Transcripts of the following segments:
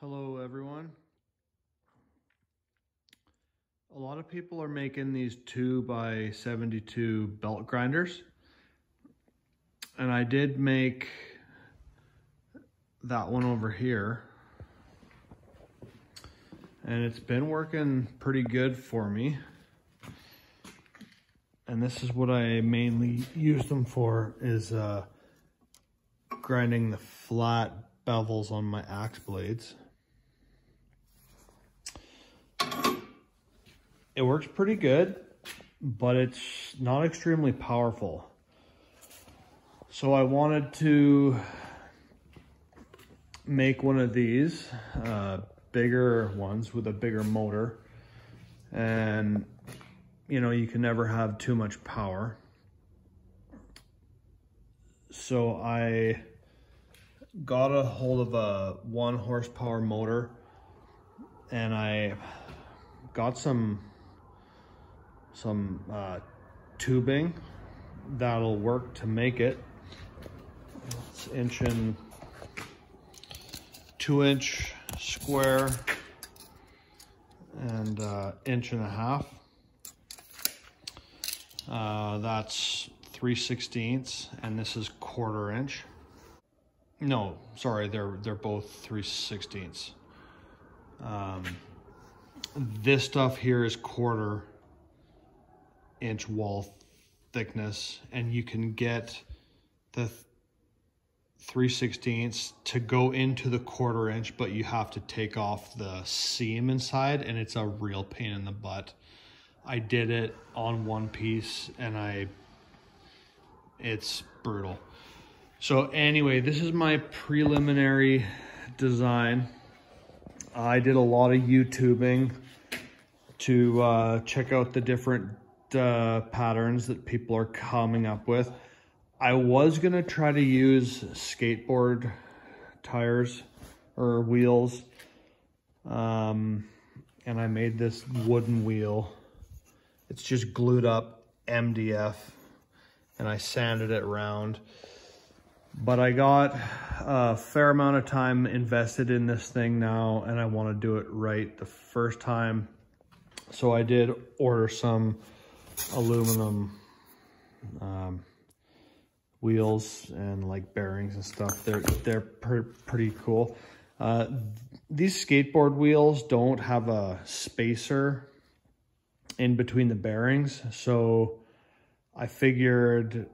Hello everyone. A lot of people are making these 2x72 belt grinders, and I did make that one over here, and it's been working pretty good for me. And this is what I mainly use them for, is grinding the flat bevels on my axe blades. It works pretty good, but it's not extremely powerful. So I wanted to make one of these bigger ones with a bigger motor, and you know, you can never have too much power. So I got a hold of a 1 horsepower motor, and I got some tubing that'll work to make it. It's 2-inch square and 1.5 inches. That's 3/16, and this is 1/4 inch. No, sorry, they're both 3/16. This stuff here is 1/4 inch wall thickness, and you can get the 3/16 to go into the 1/4 inch, but you have to take off the seam inside, and it's a real pain in the butt. I did it on one piece, and it's brutal. So anyway, this is my preliminary design. I did a lot of YouTubing to check out the different patterns that people are coming up with. I was gonna try to use skateboard tires or wheels, and I made this wooden wheel. It's just glued up MDF, and I sanded it round. But I got a fair amount of time invested in this thing now, and I want to do it right the first time. So I did order some aluminum wheels and like bearings and stuff. They're pretty cool. These skateboard wheels don't have a spacer in between the bearings, so I figured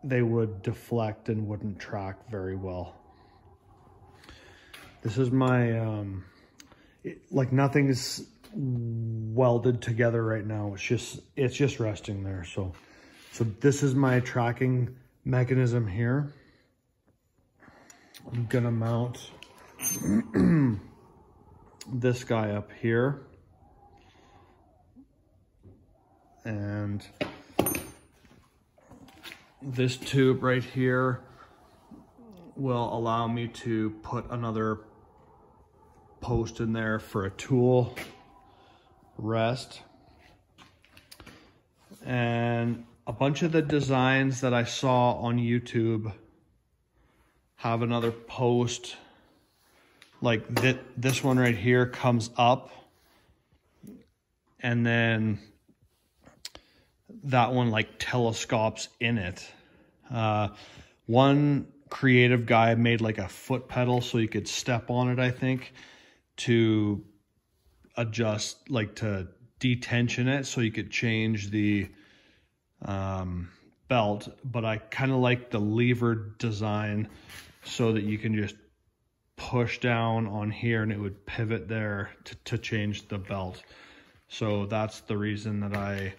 they would deflect and wouldn't track very well. This is my like, nothing's welded together right now. It's just resting there. So this is my tracking mechanism here. I'm gonna mount this guy up here, and this tube right here will allow me to put another post in there for a tool rest. And a bunch of the designs that I saw on YouTube have another post, like this one right here comes up, and then that one like telescopes in it. One creative guy made like a foot pedal so you could step on it, I think, to adjust, like to detension it so you could change the belt. But I kind of like the lever design so that you can just push down on here and it would pivot there to change the belt. So that's the reason that I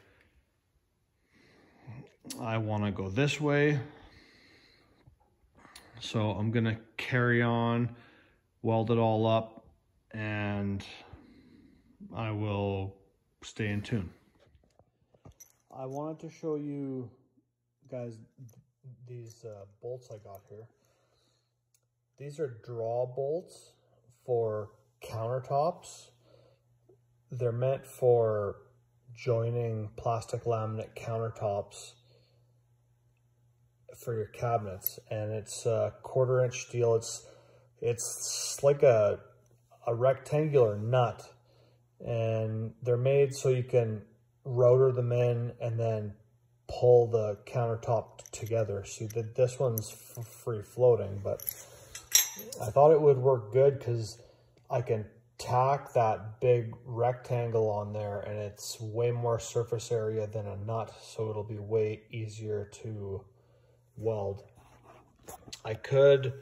want to go this way. So I'm gonna carry on, weld it all up, and I will stay in tune. I wanted to show you guys these bolts I got here. These are draw bolts for countertops. They're meant for joining plastic laminate countertops for your cabinets, and it's 1/4 inch steel. It's like a a rectangular nut, and they're made so you can router them in and then pull the countertop together. See, this one's free floating, but I thought it would work good because I can tack that big rectangle on there and it's way more surface area than a nut, so it'll be way easier to weld. I could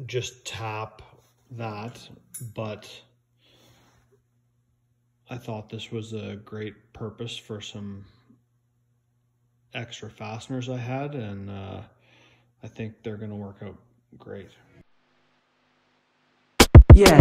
just tap that, but I thought this was a great purpose for some extra fasteners I had, and I think they're gonna work out great. Yeah.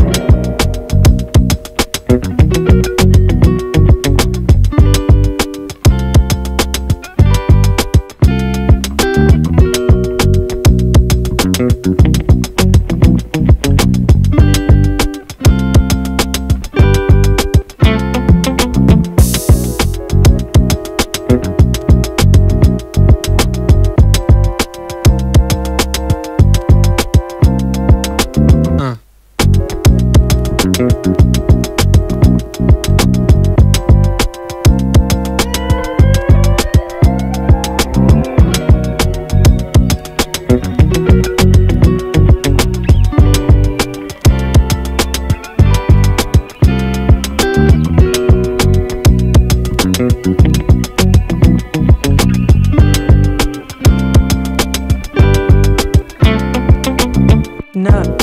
No.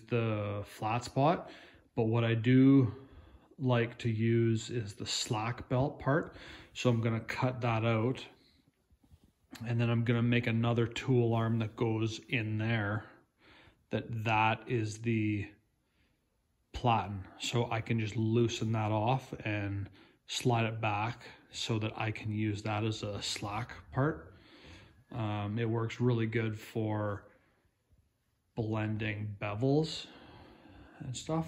The flat spot, but what I do like to use is the slack belt part. So I'm going to cut that out, and then I'm going to make another tool arm that goes in there, that is the platen. So I can just loosen that off and slide it back so that I can use that as a slack part. It works really good for blending bevels and stuff.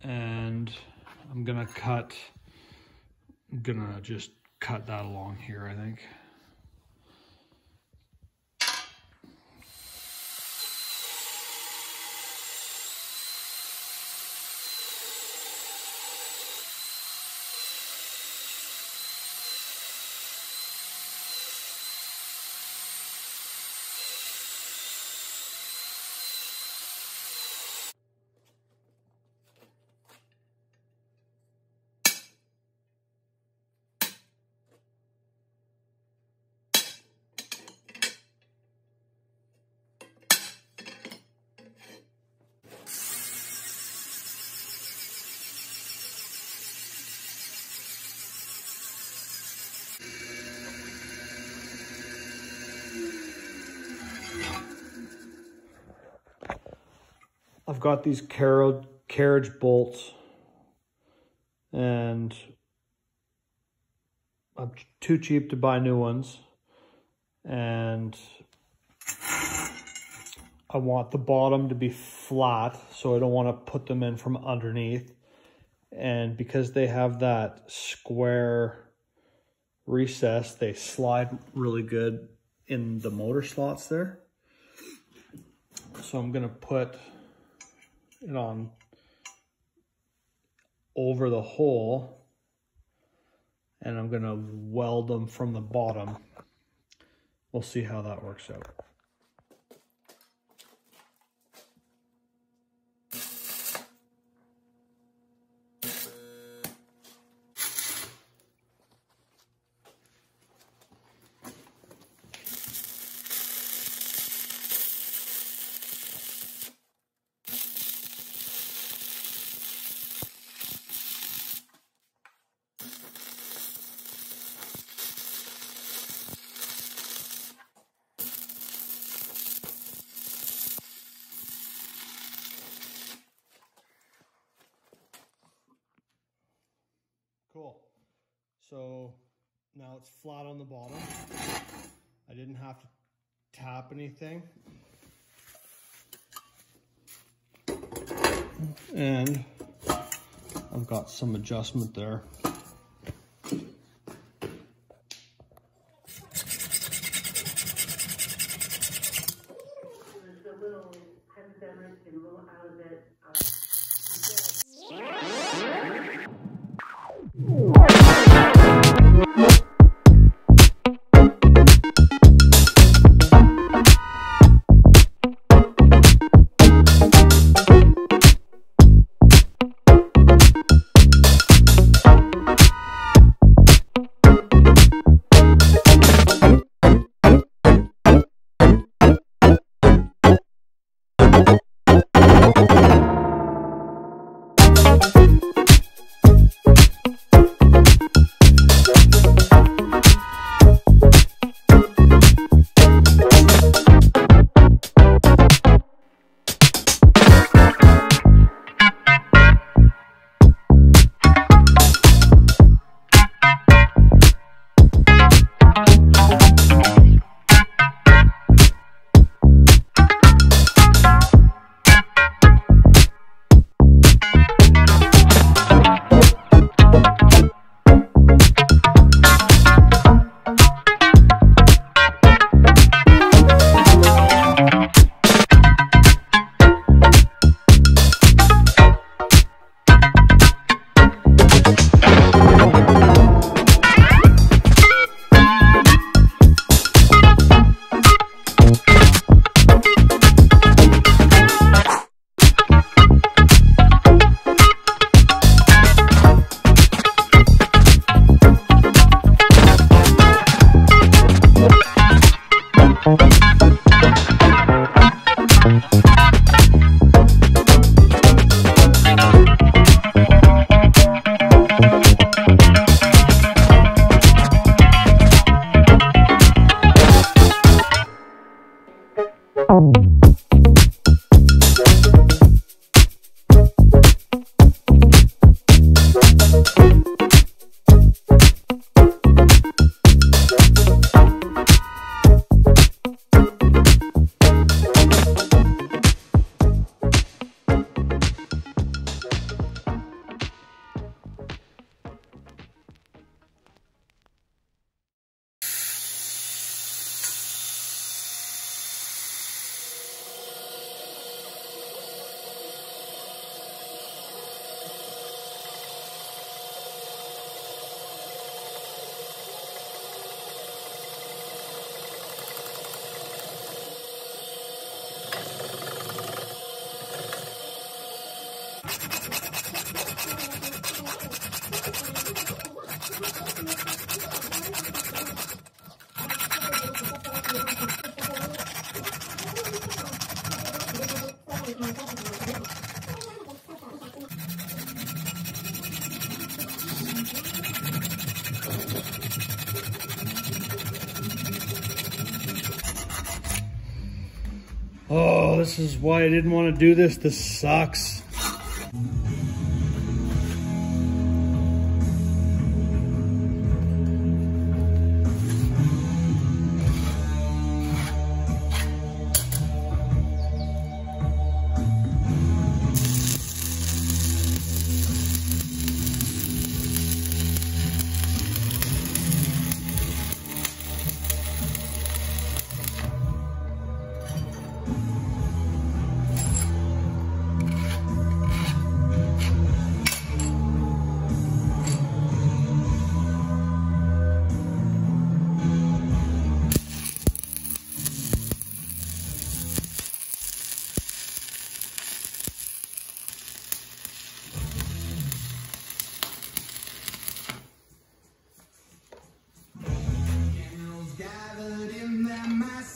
And I'm gonna just cut that along here, I think. I've got these carriage bolts, and I'm too cheap to buy new ones. and I want the bottom to be flat, so I don't want to put them in from underneath. And because they have that square recess, they slide really good in the motor slots there. So I'm gonna put it on over the hole, and I'm gonna weld them from the bottom. We'll see how that works out. Cool. So now it's flat on the bottom. I didn't have to tap anything. And I've got some adjustment there. Oh, this is why I didn't want to do this. This sucks.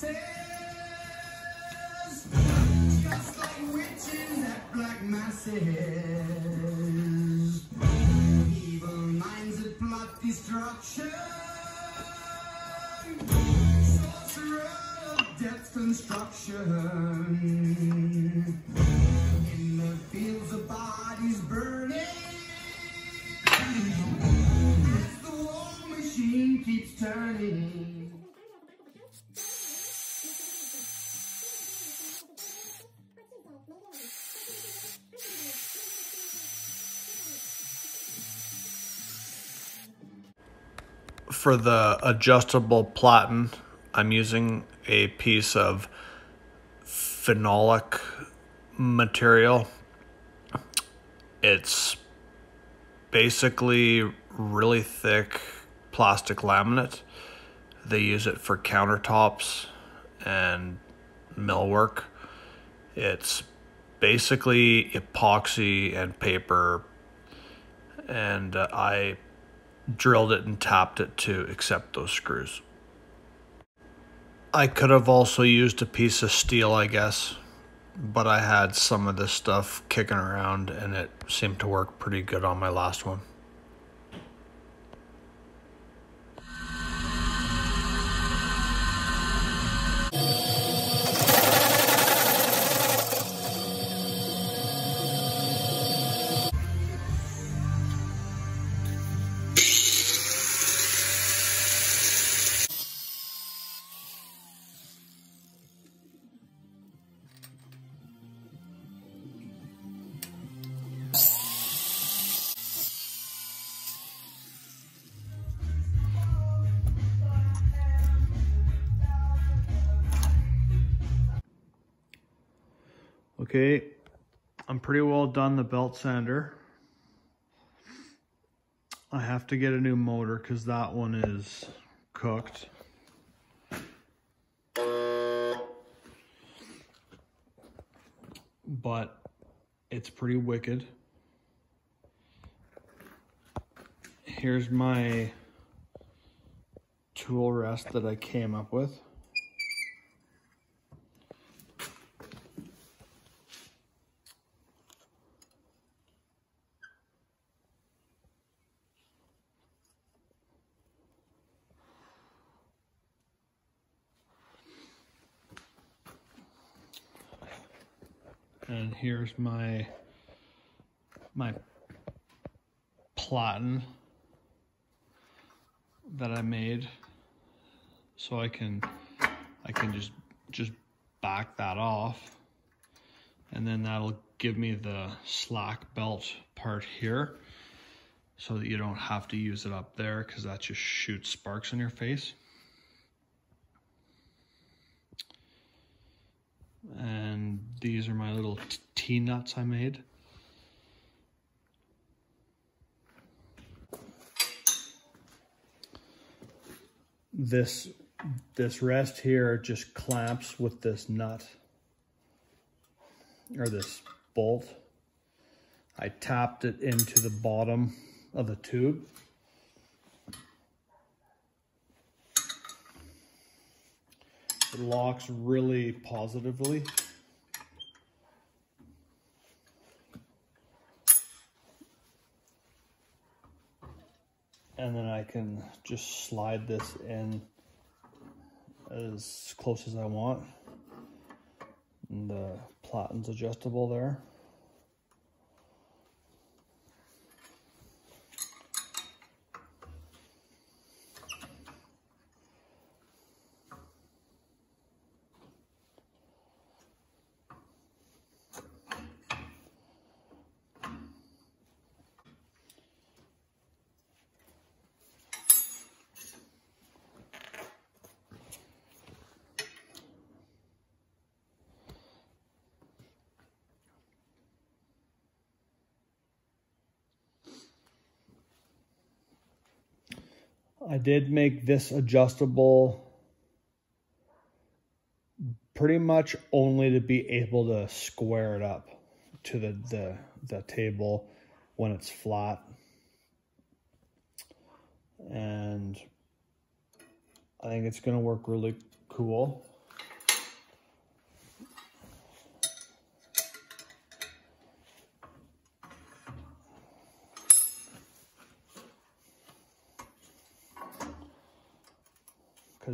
glasses, just like witches at black masses. Evil minds that plot destruction, sorcerer of death's construction. In the fields of bodies burning, as the war machine keeps turning. For the adjustable platen, I'm using a piece of phenolic material. It's basically really thick plastic laminate. They use it for countertops and millwork. It's basically epoxy and paper, and I drilled it and tapped it to accept those screws. I could have also used a piece of steel, I guess, but I had some of this stuff kicking around and it seemed to work pretty good on my last one. Okay, I'm pretty well done the belt sander. I have to get a new motor because that one is cooked. But it's pretty wicked. Here's my tool rest that I came up with. And here's my platen that I made, so I can just back that off, and then that'll give me the slack belt part here, so that you don't have to use it up there because that just shoots sparks in your face. And these are my little T-nuts I made. This rest here just clamps with this nut, or this bolt. I tapped it into the bottom of the tube. It locks really positively. And then I can just slide this in as close as I want. And the platen's adjustable there. I did make this adjustable pretty much only to be able to square it up to the table when it's flat. And I think it's going to work really cool.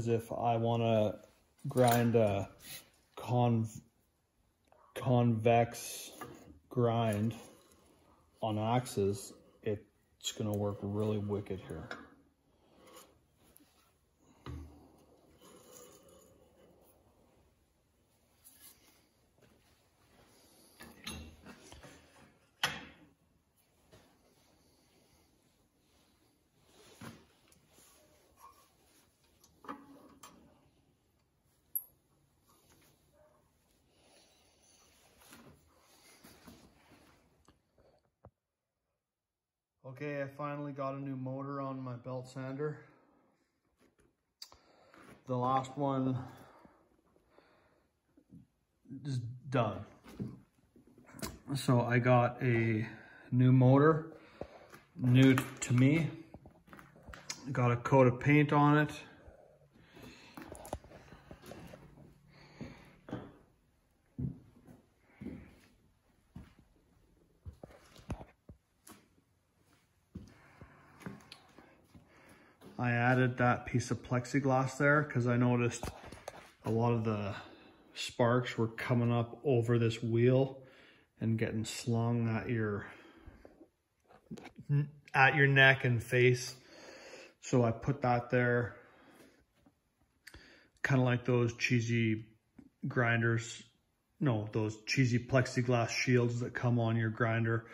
because if I want to grind a convex grind on axes, it's going to work really wicked here. Okay, I finally got a new motor on my belt sander. The last one is done. So I got a new motor, new to me. Got a coat of paint on it. I added that piece of plexiglass there because I noticed a lot of the sparks were coming up over this wheel and getting slung at your neck and face. So I put that there, kind of like those cheesy grinders, no, those cheesy plexiglass shields that come on your grinder.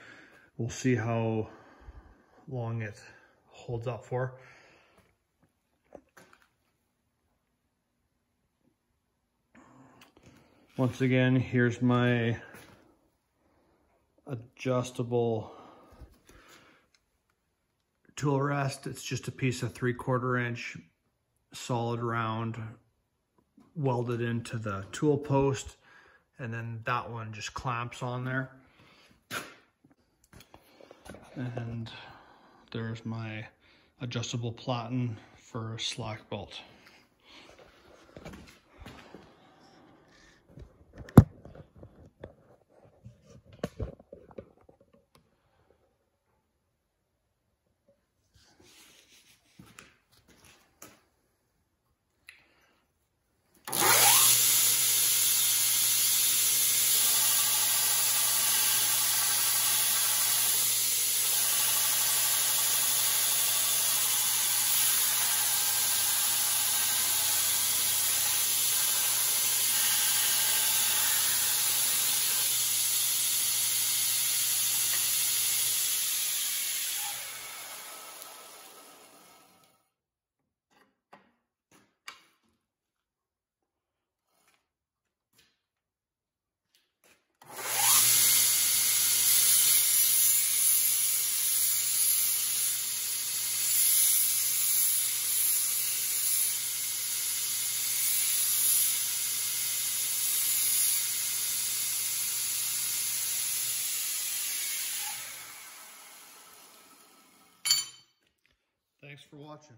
We'll see how long it holds up for. Once again, here's my adjustable tool rest. It's just a piece of 3/4 inch solid round welded into the tool post, and then that one just clamps on there. And there's my adjustable platen for a slack bolt. Thanks for watching.